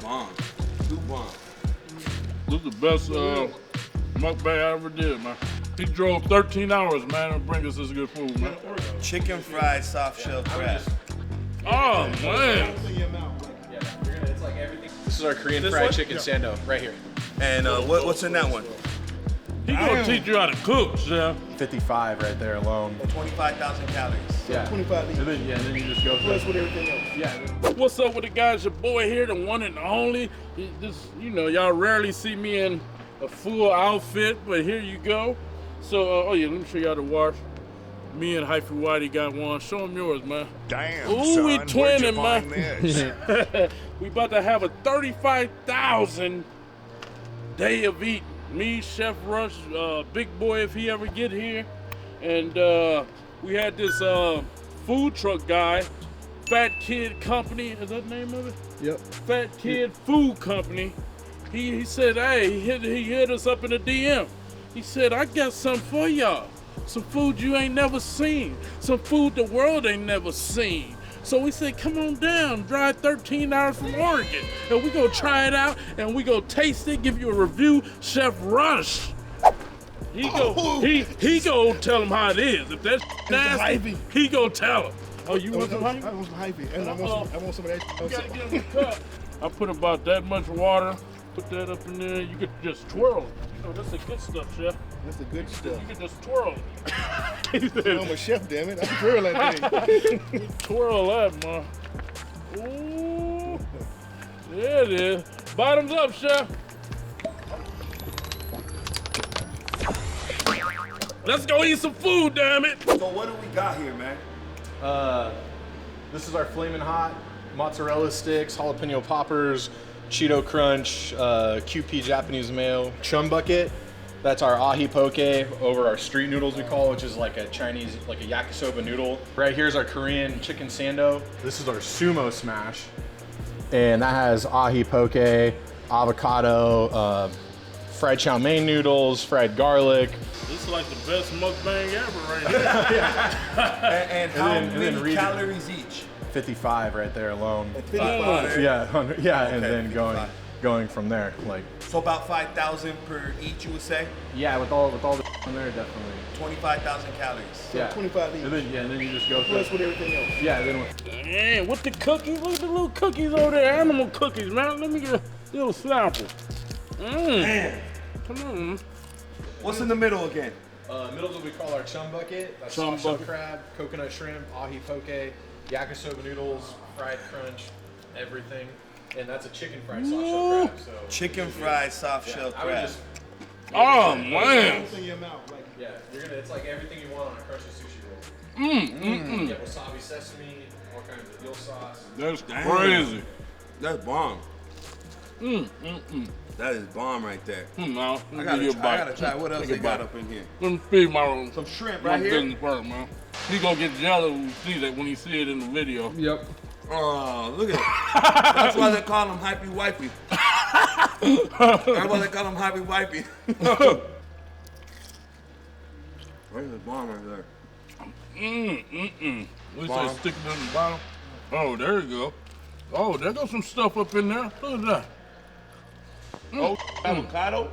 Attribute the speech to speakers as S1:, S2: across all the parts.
S1: bomb. Too bomb.
S2: This is the best mukbang I ever did, man. He drove 13 hours, man, to bring us this good food, man.
S1: Chicken fried soft shell crab.
S2: Oh, man.
S3: It's like everything. This is our Korean fried chicken sando right here.
S1: And what's in that one?
S2: He gonna teach you how to cook, Chef.
S3: 55 right there alone.
S1: 25,000 calories.
S3: Yeah.
S4: 25
S3: And then you just go
S4: plus with everything else.
S3: Yeah.
S2: What's up with the guys? Your boy here, the one and only. Y'all rarely see me in a full outfit, but here you go. So, let me show y'all the wash. Me and Hyphy Whitey got one. Show them yours, man.
S5: Damn,
S2: Ooh,
S5: son,
S2: we
S5: where'd
S2: twinning,
S5: you find
S2: man.
S5: this?
S2: We about to have a 35,000 day of eating. Me, Chef Rush, Big Boy if he ever get here. And we had this food truck guy, Fat Kid Company, is that the name of it?
S4: Yep.
S2: Fat Kid Food Company. He said, hey, he hit us up in the DM. He said, I got something for y'all. Some food you ain't never seen. Some food the world ain't never seen. So we said, come on down, drive 13 hours from Oregon, and we go try it out, and we go taste it, give you a review. Chef Rush, he go tell him how it is. If that's nasty, he go tell him. Oh, you want some hyphy?
S4: I want some hyphy, and I want some of that.
S2: You gotta get him a cup. I put about that much water, put that up in there. You could just twirl. You know, that's the good stuff, Chef.
S4: That's the good stuff.
S2: You can just twirl.
S4: I'm a chef, damn it. I can twirl that thing.
S2: Twirl that, man. Ooh. There it is. Bottoms up, Chef. Let's go eat some food, damn it.
S1: So what do we got here, man?
S3: This is our flaming hot mozzarella sticks, jalapeno poppers, Cheeto Crunch, QP Japanese mayo, chum bucket. That's our ahi poke over our street noodles we call, which is like a Chinese, like a yakisoba noodle. Right here's our Korean chicken sando. This is our sumo smash. And that has ahi poke, avocado, fried chow mein noodles, fried garlic.
S2: This is like the best mukbang ever right here.
S1: And how many calories each?
S3: 55 right there alone.
S1: 55.
S3: Yeah, 100, yeah,
S1: Okay,
S3: and then
S1: 55.
S3: going from there, like.
S1: So about 5,000 per each, you would say?
S3: Yeah, with all the on there, definitely.
S1: 25,000 calories.
S3: Yeah.
S4: 25 each.
S3: And then you just go
S4: Plus
S3: through.
S4: with everything else.
S3: Yeah, then with.
S2: Man, what the cookies? Look at the little cookies over there. Animal cookies, man. Let me get a little sample. Come on.
S1: What's in the middle again?
S3: Middle's what we call our chum bucket. That's
S2: Chum
S3: soft shell
S2: bucket.
S3: crab, coconut shrimp, ahi poke, yakisoba noodles, fried crunch, everything. And that's a chicken fried soft shell crab. So
S1: Chicken fried soft shell
S3: I would
S1: crab.
S3: just.
S2: Oh, man.
S4: It's in your mouth. Like,
S3: Yeah, it's like everything you want on a crunchy sushi roll. You get wasabi sesame, all kinds of eel sauce.
S2: That's crazy.
S1: That's bomb. That is bomb right there.
S2: No,
S1: I gotta try. What else they got up in here?
S2: Let me feed my own.
S1: Some shrimp
S2: My
S1: right here.
S2: business partner, man. He gonna get jealous when he see that when he see it in the video.
S3: Yep.
S1: Oh, look at it. That's why they call him Hyphy Wifey. That's why they call him Hyphy Wifey. Where's the bomb right there?
S2: We say
S1: Bomb.
S2: stick it in the bottom. Oh, there you go. Oh, there goes some stuff up in there. Look at that.
S1: Oh, avocado?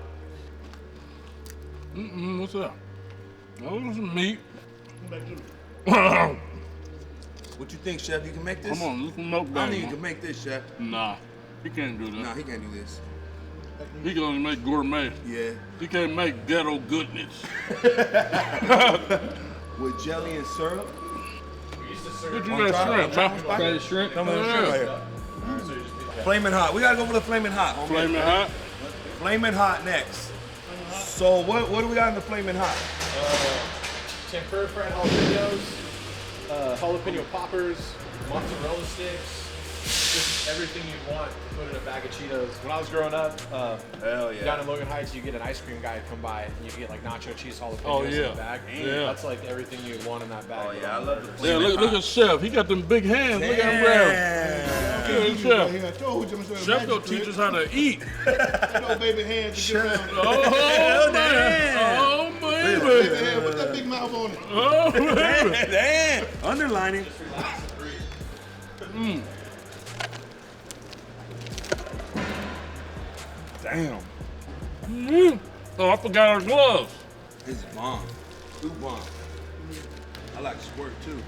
S2: What's that? Oh, some meat.
S1: What you think, Chef? You can make this?
S2: Come on, look some
S1: I don't think you
S2: mukbang.
S1: can make this, Chef.
S2: Nah, he can't do that.
S1: Nah, he can't do this.
S2: He can only make gourmet.
S1: Yeah.
S2: He can't make ghetto goodness.
S1: With jelly and syrup?
S3: We used to
S2: Did
S3: serve.
S2: you got shrimp, huh?
S4: try the shrimp.
S1: Come on, shrimp right here. Flaming hot. We gotta go for the flaming hot. homie.
S2: Flaming hot.
S1: Flaming hot next. So what do we got in the flaming hot?
S3: Tempura fried jalapenos, jalapeno poppers, mozzarella sticks, just everything you want to put in a bag of Cheetos. When I was growing up,
S1: Hell yeah.
S3: down in Logan Heights, you get an ice cream guy come by and you get like nacho cheese jalapenos
S2: Oh,
S3: in
S2: yeah.
S3: the bag.
S2: Yeah.
S3: That's like everything you want in that bag.
S1: Oh yeah, I love the
S2: Yeah,
S1: flaming
S2: look at Chef. He got them big hands. Look at him grab.
S1: Damn.
S2: Look at Chef.
S4: I told you I'm gonna
S2: Chef gonna teach us how to eat.
S4: No baby hands to get around.
S2: Oh, man. Oh,
S4: Baby
S2: baby.
S4: hand, put that big mouth on it.
S2: Oh, baby.
S1: Damn. Underlining. Damn.
S2: Oh, I forgot our gloves.
S1: It's bomb. Too bomb. I like squirt too.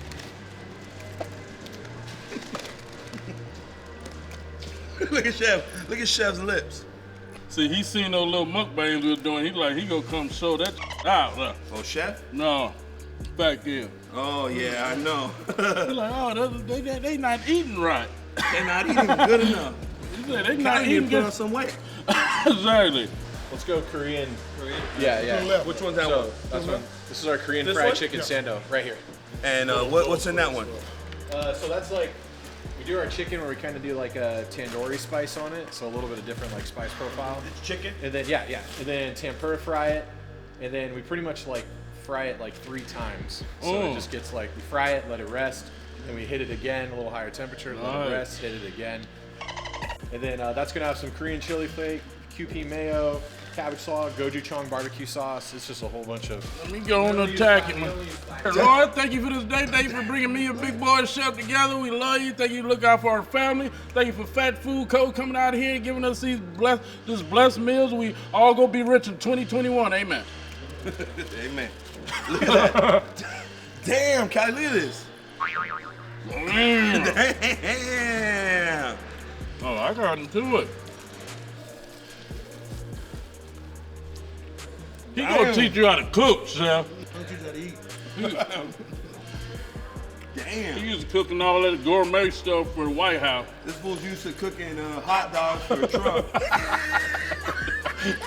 S1: Look at Chef. Look at Chef's lips.
S2: See, he seen those little mukbangs we was doing. He like, he gonna come show that out.
S1: Oh, Chef?
S2: No, back there.
S1: Oh, yeah, I know.
S2: He like, oh, they not eating right.
S1: They're not eating good enough.
S2: He said, they
S1: Not
S2: not
S1: even
S2: eating
S1: put on
S2: good.
S1: some weight.
S2: Exactly.
S3: Let's go Korean.
S4: Yeah.
S1: Which one's that
S3: So
S1: one?
S3: that's one. This is our Korean
S1: This
S3: fried
S1: one?
S3: chicken sando right here.
S1: And what's in that one?
S3: So that's like, we do our chicken where we kind of do like a tandoori spice on it, so a little bit of different like spice profile.
S1: It's chicken?
S3: And then and then tempura fry it, and then we pretty much like fry it like 3 times. So it just gets like, we fry it, let it rest, then we hit it again, a little higher temperature, let it rest, hit it again. And then that's gonna have some Korean chili flake, QP mayo, cabbage sauce, gochujang barbecue sauce. It's just a whole bunch of.
S2: Let me go on and attack it, man. Lord, thank you for this day. Thank you for bringing me and Big Boy Chef together. We love you. Thank you for looking out for our family. Thank you for Fat Food Co. coming out here and giving us these blessed meals. We all gonna be rich in 2021. Amen.
S1: Amen. Look at that. Damn, Kylie, look at this. Damn.
S2: Oh, I got into it. He gonna teach you how to cook, Chef.
S1: Damn.
S2: He used to cooking all that gourmet stuff for the White House.
S1: This fool's used to cooking hot dogs for Trump.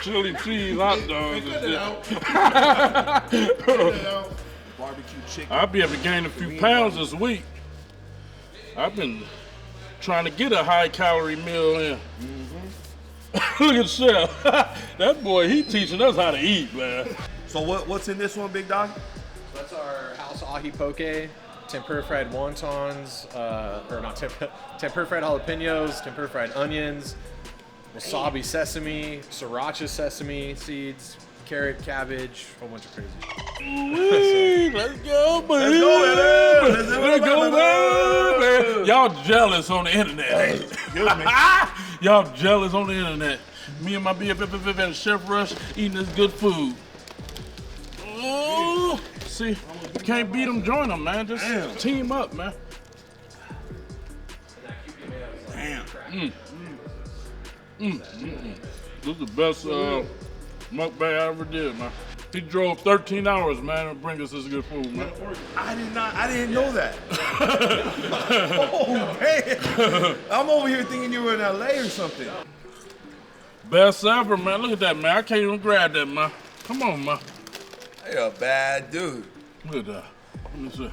S2: Chili cheese hot dogs and shit.
S1: Barbecue chicken.
S2: I'll be able to gain a few pounds this week. I've been trying to get a high-calorie meal in. Look at Chef. That boy, he teaching us how to eat, man.
S1: So what's in this one, big dog?
S3: So that's our house ahi poke, tempura fried wontons, or not tempura fried jalapenos, tempura fried onions, wasabi sesame, sriracha sesame seeds, carrot, cabbage, a whole bunch of crazy shit.
S2: Let's go, baby.
S1: Let's go,
S2: baby. Y'all jealous on the internet. Y'all jealous on the internet. Me and my BFF and Chef Rush eating this good food. Oh, see, you can't beat them, join them, man. Just team up, man.
S1: Damn.
S2: This is the best mukbang I ever did, man. He drove 13 hours, man, to bring us this good food, man.
S1: I didn't know that. Oh, man. I'm over here thinking you were in LA or something.
S2: Best ever, man. Look at that, man. I can't even grab that, man. Come on, man.
S1: You're a bad dude.
S2: Look at that. Let me see.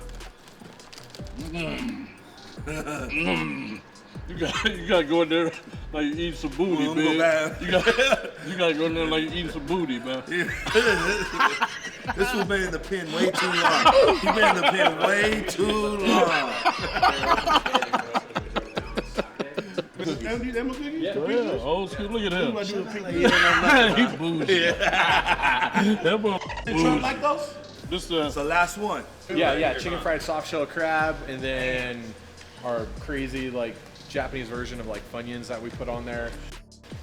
S2: You gotta go in there like you eat some booty,
S1: Go
S2: man.
S1: back.
S2: You gotta go in there like you eating some booty, man.
S1: This was been in the pen way too long. He's been in the pen way too long.
S2: Yeah, old school. Look at him. He bougie. That boy bougie.
S1: Like those?
S2: This
S1: It's the last one.
S3: Yeah, chicken fried soft shell crab, and then our crazy like Japanese version of like Funyuns that we put on there.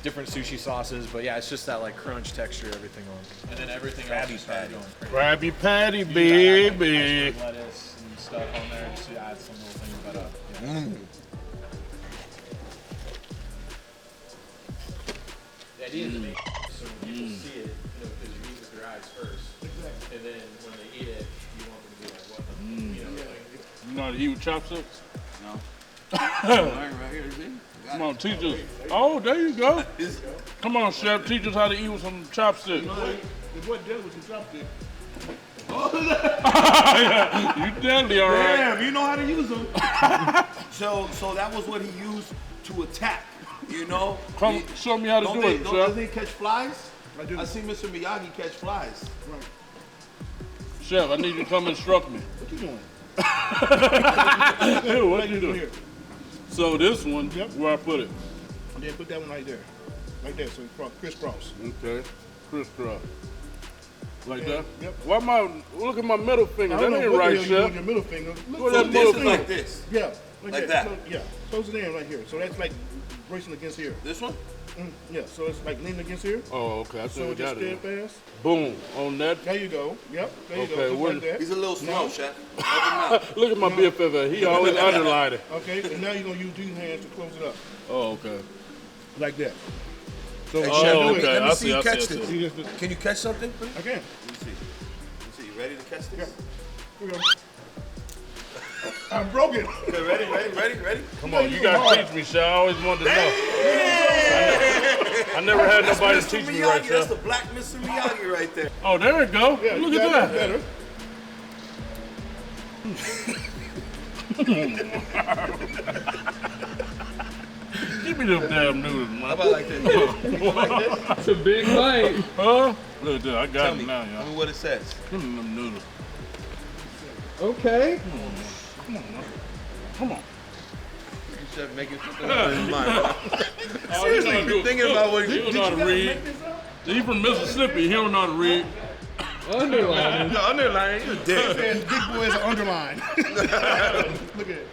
S3: Different sushi sauces, but yeah, it's just that like crunch texture, everything on. And then everything else just started going crazy.
S2: Krabby Patty, baby.
S3: Lettuce and stuff on there just to add some little things, but the idea is to make it so when people see it, because you eat with your eyes first, and then when they eat it, you want them to be like, what the,
S2: You know how to eat with chopsticks?
S1: No. Right here, see?
S2: Come on, teach us. Oh, there you go. Come on, Chef, teach us how to eat with some chopsticks.
S4: The boy dealt with some chopsticks.
S2: You deadly, all right.
S1: Damn, you know how to use them. So that was what he used to attack, you know?
S2: Come show me how to do it,
S1: Don't
S2: Chef.
S1: they catch flies?
S4: I do.
S1: I seen Mr. Miyagi catch flies.
S2: Chef, I need you to come instruct me.
S4: What you doing?
S2: Hey, what you doing?
S4: Here.
S2: So this one,
S4: Yep.
S2: where I put it?
S4: And then put that one right there. Right there, so it's crisscross.
S2: Okay, crisscross. Like that?
S4: Yep.
S2: Why look at my middle finger.
S4: I
S2: That
S4: don't know
S2: ain't
S4: what
S2: right,
S4: the hell you do with
S2: Chef.
S4: your middle finger.
S2: What
S4: Look,
S2: that
S1: So this
S2: middle
S1: is
S2: finger?
S1: like this.
S4: yeah,
S1: Like that.
S4: So, yeah, close it in right here. So that's like bracing against here.
S1: This one?
S4: Yeah, so it's like leaning against here.
S2: Oh, okay. I
S4: So
S2: think I
S4: just
S2: got it.
S4: steadfast.
S2: Boom. On that.
S4: There you go. Yep, there you
S2: Okay,
S4: go. Just
S2: what-
S4: like that.
S1: He's a little slow,
S4: No.
S1: chef. Help him out.
S2: Look at my BFF. He always underlining.
S4: Okay, and now you're gonna use these hands to close it up.
S2: Oh, okay.
S4: Like that. So
S1: Hey,
S2: Oh,
S1: chef,
S2: okay.
S1: let me
S2: I
S1: see
S2: see,
S1: you
S2: I see,
S1: catch
S2: I see.
S1: this.
S4: you just,
S1: Can you catch something, please?
S4: I can.
S1: Let me see. Let me see. You ready to catch this?
S4: Here we go. I'm broken.
S1: Okay, ready?
S2: Come on, you gotta teach me, Sha. I always wanted to know. I never had nobody
S1: Mr.
S2: teach me
S1: Miyagi.
S2: right
S1: That's
S2: there.
S1: the black Mr. Miyagi right there.
S2: Oh, there it go.
S4: Yeah,
S2: Look
S4: you
S2: at
S4: got
S2: that.
S4: it
S2: Give me them damn noodles,
S1: How
S2: man.
S1: about like this?
S5: It's a big bite.
S2: Huh? Look at that. I
S1: Tell
S2: got
S1: me.
S2: it now,
S1: Tell
S2: y'all.
S1: me what it says.
S2: Give me them noodles.
S5: Okay.
S2: Come on.
S1: Chef making something up in his mind.
S2: Oh,
S1: Seriously,
S2: he know
S1: you're thinking about what
S2: he don't know how to read. He from Mississippi. He don't know how to read.
S5: Underlining.
S1: The underline, you're dead.
S4: And big boy is an underline. Look at it.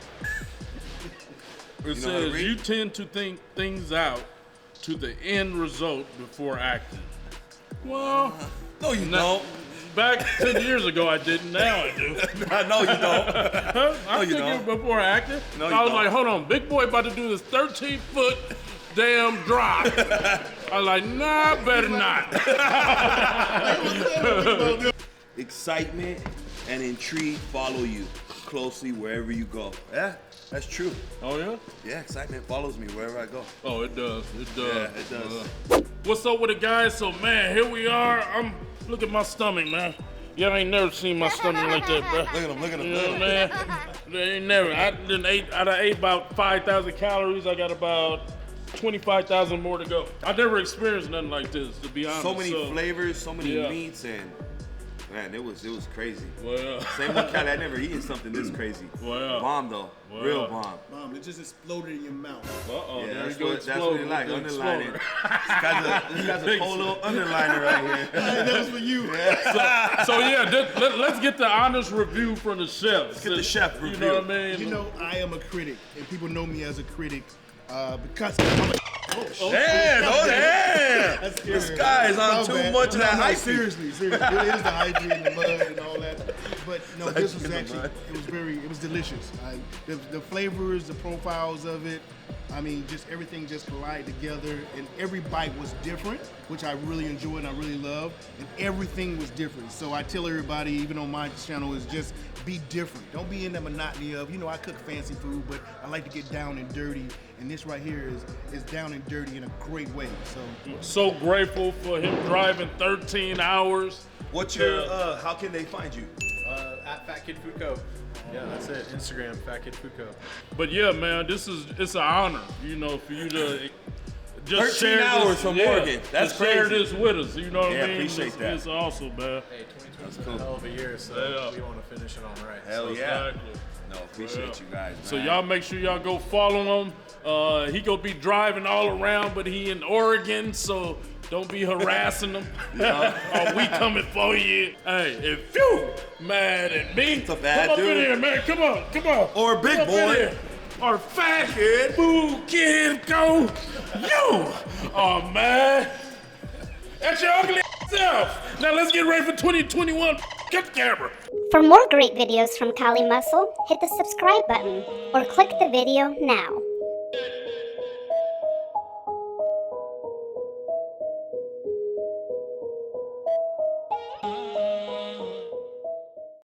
S2: It
S1: You know how to
S2: says
S1: read?
S2: you tend to think things out to the end result before acting. Well,
S1: No, you
S2: no.
S1: don't.
S2: Back 10 years ago I didn't. Now I do.
S1: No, you don't.
S2: I
S1: you
S2: think
S1: don't.
S2: it before acting.
S1: No, you
S2: I was
S1: don't.
S2: like, hold on, big boy about to do this 13-foot damn drop. I was like, nah, better not.
S1: Excitement and intrigue follow you closely wherever you go. Yeah, that's true.
S2: Oh yeah?
S1: Yeah, excitement follows me wherever I go.
S2: Oh, it does. It does.
S1: Yeah, it does.
S2: What's up with it, guys? So, man, here we are. Look at my stomach, man. Y'all ain't never seen my stomach like that, bro.
S1: Look at him, look at him,
S2: You
S1: look
S2: know
S1: at
S2: what
S1: him.
S2: I mean? They ain't never. I done ate about 5,000 calories. I got about 25,000 more to go. I never experienced nothing like this, to be honest.
S1: So many flavors, so many
S2: yeah.
S1: meats, and man, it was crazy.
S2: Well,
S1: Same with Cali, I never eaten something this crazy.
S2: Wow.
S1: Bomb though,
S2: Wow.
S1: real bomb.
S4: Mom, it just exploded in your mouth.
S2: uh-oh,
S1: Yeah,
S2: there
S1: that's
S2: you go.
S1: what you like,
S2: The
S1: underlining.
S2: exploder.
S1: This guy's a whole little underliner right here.
S4: That was for you.
S2: So yeah, let's get the honest review from the chef. Let's
S1: get the chef
S2: You
S1: review.
S2: know what I mean?
S4: You know, I am a critic, and people know me as a critic because I'm a.
S1: Damn, oh damn!
S4: That's
S1: This
S4: scary.
S1: guy is on
S4: My
S1: too
S4: bad.
S1: much of that
S4: No,
S1: hype.
S4: Seriously. It is the hype and the mud and all that. But no, this was
S1: in the
S4: actually,
S1: mud.
S4: it was delicious. The flavors, the profiles of it, I mean, just everything just collided together, and every bite was different, which I really enjoyed and I really love, and everything was different. So I tell everybody, even on my channel, is just be different. Don't be in the monotony of, I cook fancy food, but I like to get down and dirty, and this right here is down and dirty in a great way.
S2: So grateful for him driving 13 hours.
S1: What's your, how can they find you?
S3: At Fat Kid Food Co. Yeah, that's it. Instagram, Fat Kid Food Co.
S2: But yeah, man, it's an honor, for you to just
S1: 13
S2: share
S1: hours
S2: this,
S1: from Oregon. That's
S2: to share
S1: crazy.
S2: this with us. You know what
S1: Yeah,
S2: I mean?
S1: appreciate that.
S2: It's awesome, man.
S3: Hey, 2020's been a hell of a year, so
S2: Yeah.
S3: we want to finish it on right.
S1: Hell yeah.
S2: Exactly.
S1: No, appreciate you guys, man.
S2: So y'all make sure y'all go follow him. He gonna be driving all around, but he in Oregon, so don't be harassing him. Or we coming for you. Hey, if you mad at me,
S1: It's a bad
S2: come up in
S1: dude.
S2: here, man. Come on.
S1: Or big
S2: Come up in
S1: boy.
S2: here. Or fat kid, food kid, go. You, oh man, that's your ugly self. Now let's get ready for 2021. Get the camera.
S6: For more great videos from Kali Muscle, hit the subscribe button or click the video now.